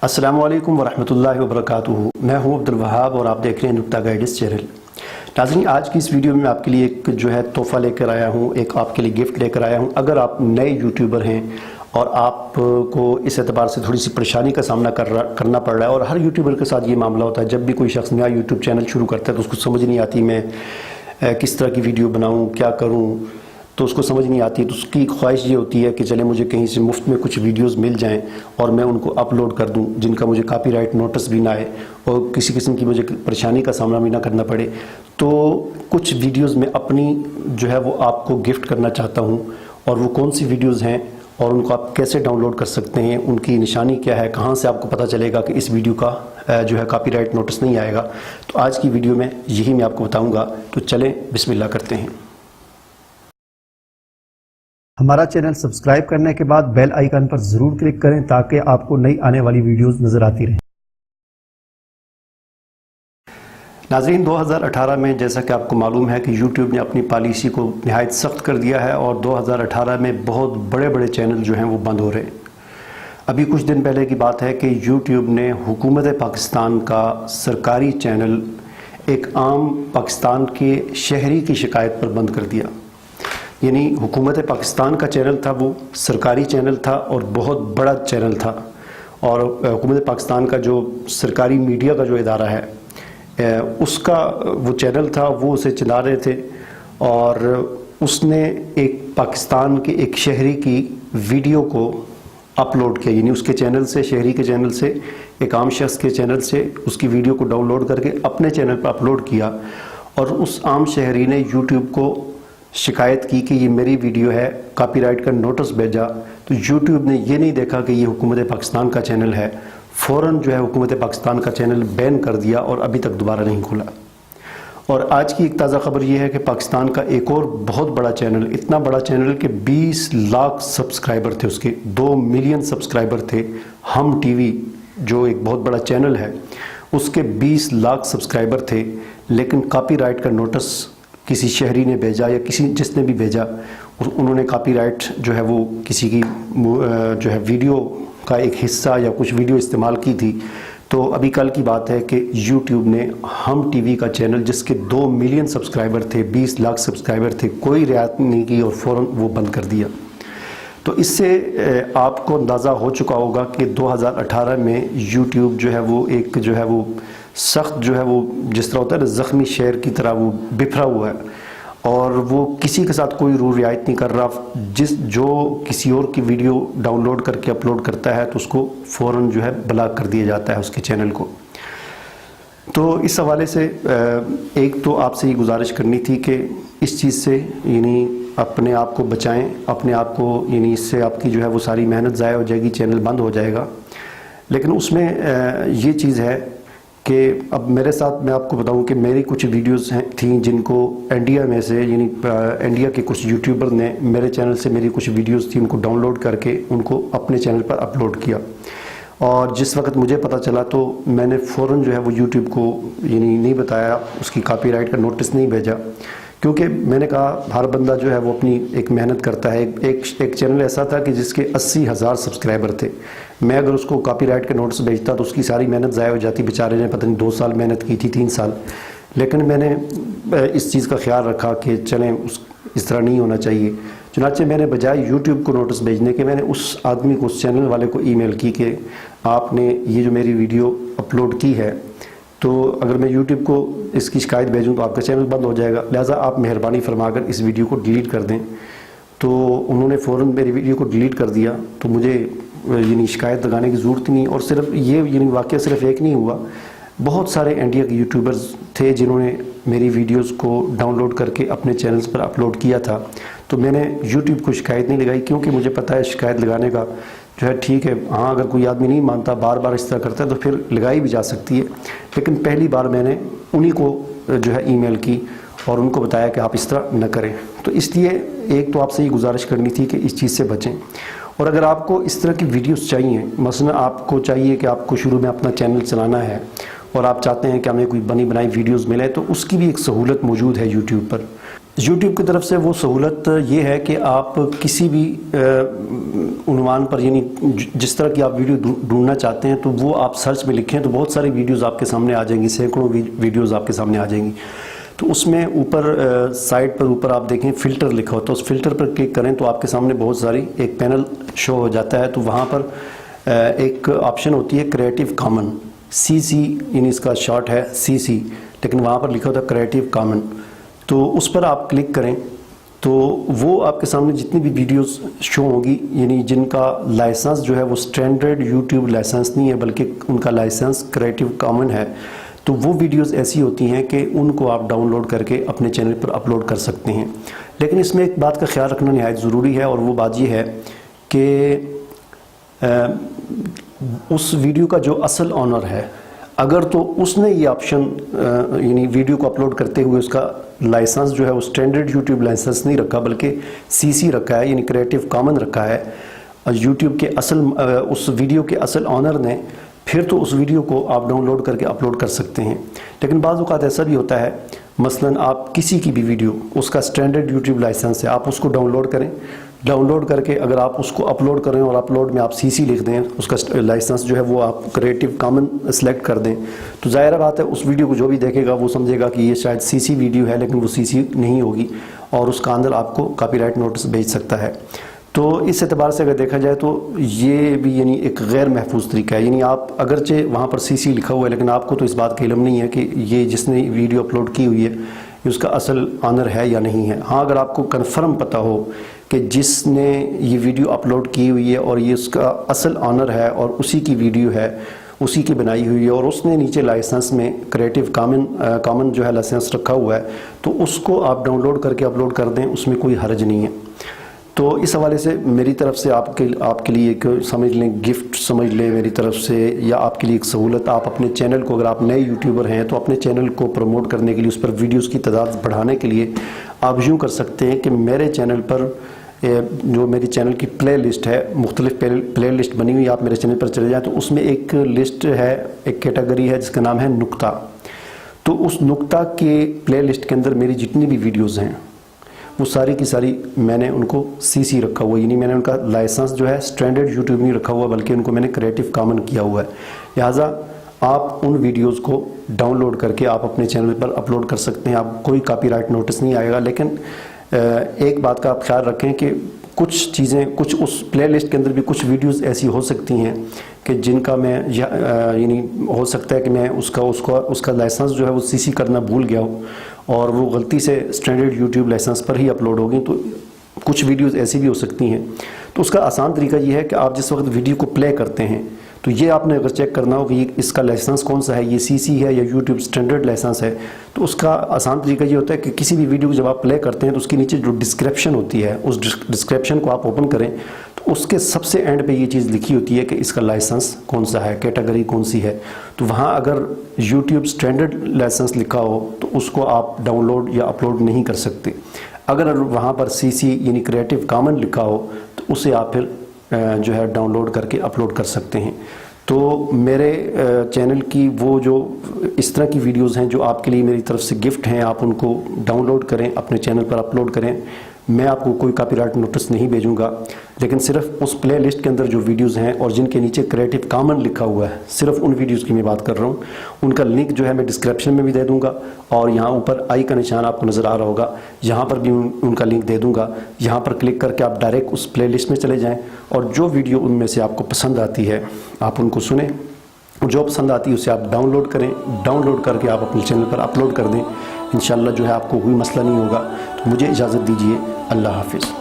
अस्सलामु अलैकुम वरहमतुल्लाहि वबरकातुहू। मैं हूं अब्दुल वहाब और आप देख रहे हैं नुक्ता गाइडेंस चैनल। नाज़रीन, आज की इस वीडियो में आपके लिए एक तोहफ़ा लेकर आया हूं, एक आपके लिए गिफ्ट लेकर आया हूं। अगर आप नए यूट्यूबर हैं और आपको इस एतबार से थोड़ी सी परेशानी का सामना करना पड़ रहा है, और हर यूट्यूबर के साथ ये मामला होता है, जब भी कोई शख्स नया यूट्यूब चैनल शुरू करता है तो उसको समझ नहीं आती मैं किस तरह की वीडियो बनाऊँ, क्या करूँ, तो उसको समझ नहीं आती। तो उसकी ख्वाहिश ये होती है कि चले मुझे कहीं से मुफ्त में कुछ वीडियोस मिल जाएं और मैं उनको अपलोड कर दूं, जिनका मुझे कॉपीराइट नोटिस भी ना आए और किसी किस्म की मुझे परेशानी का सामना भी ना करना पड़े। तो कुछ वीडियोस में अपनी वो आपको गिफ्ट करना चाहता हूं, और वो कौन सी वीडियोज़ हैं और उनको आप कैसे डाउनलोड कर सकते हैं, उनकी निशानी क्या है, कहाँ से आपको पता चलेगा कि इस वीडियो का कॉपीराइट नोटिस नहीं आएगा। तो आज की वीडियो में यही मैं आपको बताऊँगा। तो चलें बिस्मिल्लाह करते हैं। हमारा चैनल सब्सक्राइब करने के बाद बेल आइकन पर ज़रूर क्लिक करें ताकि आपको नई आने वाली वीडियोस नज़र आती रहें। नाज़रीन, 2018 में जैसा कि आपको मालूम है कि YouTube ने अपनी पॉलिसी को नहायत सख्त कर दिया है और 2018 में बहुत बड़े बड़े चैनल जो हैं वो बंद हो रहे हैं। अभी कुछ दिन पहले की बात है कि YouTube ने हुकूमत पाकिस्तान का सरकारी चैनल एक आम पाकिस्तान के शहरी की शिकायत पर बंद कर दिया। यानी हुकूमत पाकिस्तान का चैनल था, वो सरकारी चैनल था और बहुत बड़ा चैनल था, और हुकूमत पाकिस्तान का जो सरकारी मीडिया का जो इदारा है उसका वो चैनल था, वो उसे चला रहे थे। और उसने एक पाकिस्तान के एक शहरी की वीडियो को अपलोड किया, यानी उसके चैनल से, शहरी के चैनल से, एक आम शख्स के चैनल से उसकी वीडियो को डाउनलोड करके अपने चैनल पर अपलोड किया। और उस आम शहरी ने यूट्यूब को शिकायत की कि ये मेरी वीडियो है, कॉपीराइट का नोटिस भेजा। तो यूट्यूब ने ये नहीं देखा कि ये हुकूमत पाकिस्तान का चैनल है, फ़ौरन हुकूमत पाकिस्तान का चैनल बैन कर दिया और अभी तक दोबारा नहीं खुला। और आज की एक ताज़ा खबर ये है कि पाकिस्तान का एक और बहुत बड़ा चैनल, इतना बड़ा चैनल कि 20 लाख सब्सक्राइबर थे उसके, 2 मिलियन सब्सक्राइबर थे। हम टीवी जो एक बहुत बड़ा चैनल है उसके 20 लाख सब्सक्राइबर थे, लेकिन कॉपीराइट का नोटिस किसी शहरी ने भेजा या किसी जिसने भी भेजा, उन्होंने कॉपीराइट वो किसी की वीडियो का एक हिस्सा या कुछ वीडियो इस्तेमाल की थी। तो अभी कल की बात है कि YouTube ने हम टीवी का चैनल, जिसके 2 मिलियन सब्सक्राइबर थे, 20 लाख सब्सक्राइबर थे, कोई रियायत नहीं की और फ़ौरन वो बंद कर दिया। तो इससे आपको अंदाज़ा हो चुका होगा कि 2018 में YouTube वो एक वो सख्त वो जिस तरह होता है ना, ज़ख्मी शेर की तरह वो बिखरा हुआ है, और वो किसी के साथ कोई रूल रियायत नहीं कर रहा। जो किसी और की वीडियो डाउनलोड करके अपलोड करता है तो उसको फ़ौरन ब्लॉक कर दिया जाता है उसके चैनल को। तो इस हवाले से एक तो आपसे ये गुजारिश करनी थी कि इस चीज़ से यानी अपने आप को बचाएं, अपने आप को, यानी इससे आपकी वो सारी मेहनत ज़ाया हो जाएगी, चैनल बंद हो जाएगा। लेकिन उसमें ये चीज़ है कि अब मेरे साथ मैं आपको बताऊं कि मेरी कुछ वीडियोस थी जिनको इंडिया में से, यानी इंडिया के कुछ यूट्यूबर ने मेरे चैनल से मेरी कुछ वीडियोस थी उनको डाउनलोड करके उनको अपने चैनल पर अपलोड किया। और जिस वक्त मुझे पता चला तो मैंने फ़ौरन वो यूट्यूब को यानी नहीं बताया, उसकी कॉपीराइट का नोटिस नहीं भेजा, क्योंकि मैंने कहा हर बंदा वो अपनी एक मेहनत करता है। एक चैनल ऐसा था कि जिसके 80,000 सब्सक्राइबर थे। मैं अगर उसको कॉपीराइट का नोटिस भेजता तो उसकी सारी मेहनत ज़ाया हो जाती, बेचारे ने पता नहीं 2 साल मेहनत की थी, 3 साल। लेकिन मैंने इस चीज़ का ख्याल रखा कि चलें इस तरह नहीं होना चाहिए। चुनांचे मैंने बजाय यूट्यूब को नोटिस भेजने के, मैंने उस आदमी को, उस चैनल वाले को ईमेल की कि आपने ये जो मेरी वीडियो अपलोड की है, तो अगर मैं YouTube को इसकी शिकायत भेजूं तो आपका चैनल बंद हो जाएगा, लिहाजा आप मेहरबानी फरमाकर इस वीडियो को डिलीट कर दें। तो उन्होंने फ़ौरन मेरी वीडियो को डिलीट कर दिया। तो मुझे यानी शिकायत लगाने की ज़रूरत नहीं। और सिर्फ ये यानी वाक़या सिर्फ एक नहीं हुआ, बहुत सारे इंडिया के यूट्यूबर्स थे जिन्होंने मेरी वीडियोस को डाउनलोड करके अपने चैनल्स पर अपलोड किया था। तो मैंने YouTube को शिकायत नहीं लगाई, क्योंकि मुझे पता है शिकायत लगाने का ठीक है, हाँ अगर कोई आदमी नहीं मानता, बार बार इस तरह करता है तो फिर लगाई भी जा सकती है। लेकिन पहली बार मैंने उन्हीं को ईमेल की और उनको बताया कि आप इस तरह न करें। तो इसलिए एक तो आपसे ये गुजारिश करनी थी कि इस चीज़ से बचें। और अगर आपको इस तरह की वीडियोस चाहिए, मसलन आपको चाहिए कि आपको शुरू में अपना चैनल चलाना है और आप चाहते हैं कि हमें कोई बनी बनाई वीडियोस मिले, तो उसकी भी एक सहूलत मौजूद है यूट्यूब पर। YouTube کی طرف سے وہ سہولت یہ ہے کہ آپ کسی بھی عنوان پر یعنی جس طرح کی آپ ویڈیو ڈھونڈنا چاہتے ہیں تو وہ آپ سرچ میں لکھیں تو بہت ساری ویڈیوز آپ کے سامنے آ جائیں گی، سینکڑوں ویڈیوز آپ کے سامنے آ جائیں گی۔ تو اس میں اوپر سائٹ پر اوپر آپ دیکھیں فلٹر لکھا ہوتا ہے، اس فلٹر پر کلک کریں تو آپ کے سامنے بہت ساری ایک پینل شو ہو جاتا ہے۔ تو وہاں پر ایک آپشن ہوتی ہے کریٹیو کامن، CC یعنی اس کا شارٹ ہے CC، لیکن وہاں پر لکھا ہوتا ہے کریٹیو کامن۔ تو اس پر آپ کلک کریں تو وہ آپ کے سامنے جتنی بھی ویڈیوز شو ہوں گی یعنی جن کا لائسنس جو ہے وہ اسٹینڈرڈ یوٹیوب لائسنس نہیں ہے بلکہ ان کا لائسنس کریٹیو کامن ہے، تو وہ ویڈیوز ایسی ہوتی ہیں کہ ان کو آپ ڈاؤن لوڈ کر کے اپنے چینل پر اپلوڈ کر سکتے ہیں۔ لیکن اس میں ایک بات کا خیال رکھنا نہایت ضروری ہے، اور وہ بات یہ ہے کہ اس ویڈیو کا جو اصل آنر ہے اگر تو اس نے یہ آپشن یعنی ویڈیو کو اپلوڈ کرتے ہوئے اس کا لائسنس جو ہے وہ اسٹینڈرڈ یوٹیوب لائسنس نہیں رکھا بلکہ CC رکھا ہے یعنی کریٹیو کامن رکھا ہے یوٹیوب کے اس ویڈیو کے اصل آنر نے، پھر تو اس ویڈیو کو آپ ڈاؤن لوڈ کر کے اپلوڈ کر سکتے ہیں۔ لیکن بعض اوقات ایسا بھی ہوتا ہے، مثلا آپ کسی کی بھی ویڈیو اس کا اسٹینڈرڈ یوٹیوب لائسنس ہے، آپ اس کو ڈاؤن لوڈ کریں، ڈاؤن لوڈ کر کے اگر آپ اس کو اپلوڈ کریں اور اپلوڈ میں آپ CC لکھ دیں، اس کا لائسنس جو ہے وہ آپ کریٹیو کامن سلیکٹ کر دیں، تو ظاہر بات ہے اس ویڈیو کو جو بھی دیکھے گا وہ سمجھے گا کہ یہ شاید CC ویڈیو ہے، لیکن وہ CC نہیں ہوگی اور اس کا اندر آپ کو کاپی رائٹ نوٹس بھیج سکتا ہے۔ تو اس اعتبار سے اگر دیکھا جائے تو یہ بھی یعنی ایک غیر محفوظ طریقہ ہے، یعنی آپ اگرچہ وہاں پر CC لکھا ہوا ہے لیکن آپ کو تو اس بات کا علم نہیں ہے کہ یہ جس نے ویڈیو اپلوڈ کی ہوئی ہے یہ اس کا اصل آنر ہے یا نہیں ہے۔ ہاں اگر آپ کو کنفرم پتہ ہو کہ جس نے یہ ویڈیو اپلوڈ کی ہوئی ہے اور یہ اس کا اصل آنر ہے اور اسی کی ویڈیو ہے، اسی کی بنائی ہوئی ہے اور اس نے نیچے لائسنس میں کریٹیو کامن جو ہے لائسنس رکھا ہوا ہے، تو اس کو آپ ڈاؤن لوڈ کر کے اپلوڈ کر دیں، اس میں کوئی حرج نہیں ہے۔ تو اس حوالے سے میری طرف سے آپ کے لیے ایک سمجھ لیں گفٹ سمجھ لیں میری طرف سے، یا آپ کے لیے ایک سہولت، آپ اپنے چینل کو اگر آپ نئے یوٹیوبر ہیں تو اپنے چینل کو پروموٹ کرنے کے لیے، اس پر ویڈیوز کی تعداد بڑھانے کے لیے آپ یوں کر سکتے ہیں کہ میرے چینل پر جو میری چینل کی پلے لسٹ ہے، مختلف پلے لسٹ بنی ہوئی، آپ میرے چینل پر چلے جائیں تو اس میں ایک لسٹ ہے، ایک کیٹیگری ہے جس کا نام ہے نکتہ۔ تو اس نکتہ کے پلے لسٹ کے اندر میری جتنی بھی ویڈیوز ہیں وہ ساری کی ساری میں نے ان کو CC رکھا ہوا ہے، یعنی میں نے ان کا لائسنس جو ہے اسٹینڈرڈ یوٹیوب نہیں رکھا ہوا بلکہ ان کو میں نے کریٹیو کامن کیا ہوا ہے۔ لہٰذا آپ ان ویڈیوز کو ڈاؤن لوڈ کر کے آپ اپنے چینل پر اپلوڈ کر سکتے ہیں، آپ کوئی کاپی رائٹ نوٹس نہیں آئے گا۔ لیکن ایک بات کا آپ خیال رکھیں کہ کچھ اس پلے لسٹ کے اندر بھی کچھ ویڈیوز ایسی ہو سکتی ہیں کہ جن کا میں یعنی ہو سکتا ہے کہ میں اس کا لائسنس جو ہے وہ CC کرنا بھول گیا ہوں اور وہ غلطی سے اسٹینڈرڈ یوٹیوب لائسنس پر ہی اپلوڈ ہوگی، تو کچھ ویڈیوز ایسی بھی ہو سکتی ہیں۔ تو اس کا آسان طریقہ یہ ہے کہ آپ جس وقت ویڈیو کو پلے کرتے ہیں تو یہ آپ نے اگر چیک کرنا ہو کہ اس کا لائسنس کون سا ہے، یہ CC ہے یا یوٹیوب اسٹینڈرڈ لائسنس ہے، تو اس کا آسان طریقہ یہ ہوتا ہے کہ کسی بھی ویڈیو کو جب آپ پلے کرتے ہیں تو اس کے نیچے جو ڈسکرپشن ہوتی ہے اس ڈسکرپشن کو آپ اوپن کریں تو اس کے سب سے اینڈ پہ یہ چیز لکھی ہوتی ہے کہ اس کا لائسنس کون سا ہے، کیٹیگری کون سی ہے۔ تو وہاں اگر یوٹیوب اسٹینڈرڈ لائسنس لکھا ہو تو اس کو آپ ڈاؤن لوڈ یا اپلوڈ نہیں کر سکتے۔ اگر وہاں پر CC یعنی کریٹیو کامن لکھا ہو تو اسے آپ پھر جو ہے ڈاؤن لوڈ کر کے اپلوڈ کر سکتے ہیں۔ تو میرے چینل کی وہ جو اس طرح کی ویڈیوز ہیں جو آپ کے لیے میری طرف سے گفٹ ہیں، آپ ان کو ڈاؤن لوڈ کریں، اپنے چینل پر اپلوڈ کریں۔ میں آپ کو کوئی کاپی رائٹ نوٹس نہیں بھیجوں گا، لیکن صرف اس پلے لسٹ کے اندر جو ویڈیوز ہیں اور جن کے نیچے کریٹیو کامن لکھا ہوا ہے، صرف ان ویڈیوز کی میں بات کر رہا ہوں۔ ان کا لنک جو ہے میں ڈسکرپشن میں بھی دے دوں گا، اور یہاں اوپر آئی کا نشان آپ کو نظر آ رہا ہوگا، یہاں پر بھی ان کا لنک دے دوں گا۔ یہاں پر کلک کر کے آپ ڈائریکٹ اس پلے لسٹ میں چلے جائیں اور جو ویڈیو ان میں سے آپ کو پسند آتی ہے آپ ان کو سنیں، جو پسند آتی ہے اسے آپ ڈاؤن لوڈ کریں، ڈاؤن لوڈ کر کے آپ اپنے چینل پر اپلوڈ کر دیں۔ انشاءاللہ جو ہے آپ کو کوئی مسئلہ نہیں ہوگا۔ تو مجھے اجازت دیجیے، اللہ حافظ۔